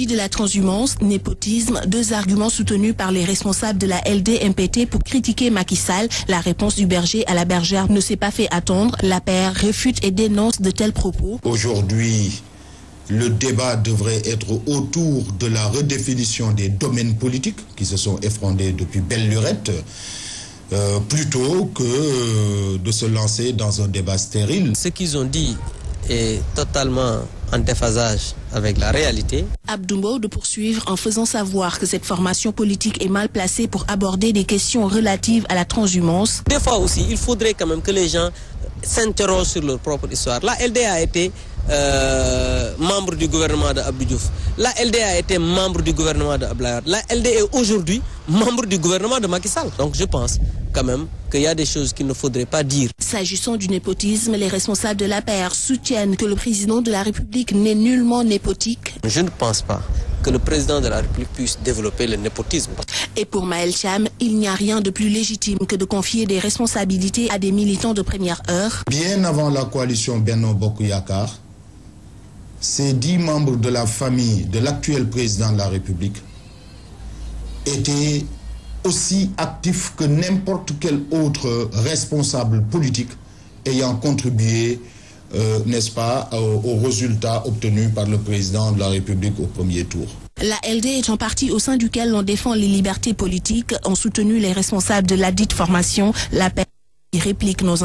De la transhumance, népotisme, deux arguments soutenus par les responsables de la LD-MPT pour critiquer Macky Sall. La réponse du berger à la bergère ne s'est pas fait attendre. L'APR réfute et dénonce de tels propos. Aujourd'hui, le débat devrait être autour de la redéfinition des domaines politiques qui se sont effondrés depuis belle lurette, plutôt que de se lancer dans un débat stérile. Ce qu'ils ont dit est totalement en déphasage avec la réalité. Abdoumbo de poursuivre en faisant savoir que cette formation politique est mal placée pour aborder des questions relatives à la transhumance. Des fois aussi, il faudrait quand même que les gens s'interrogent sur leur propre histoire. La LDA a été membre du gouvernement de Abdou Diouf. La LDA a été membre du gouvernement de Abdoulaye Wade. La LDA est aujourd'hui membre du gouvernement de Macky Sall. Donc je pense quand même qu'il y a des choses qu'il ne faudrait pas dire. S'agissant du népotisme, les responsables de l'APR soutiennent que le président de la République n'est nullement népotique. Je ne pense pas que le président de la République puisse développer le népotisme. Et pour Maël Cham, il n'y a rien de plus légitime que de confier des responsabilités à des militants de première heure. Bien avant la coalition Benno Bokk Yakaar, ces 10 membres de la famille de l'actuel président de la République étaient aussi actifs que n'importe quel autre responsable politique ayant contribué, n'est-ce pas, aux résultats obtenus par le président de la République au premier tour. La LD est un parti au sein duquel on défend les libertés politiques, ont soutenu les responsables de la dite formation. La paix réplique nos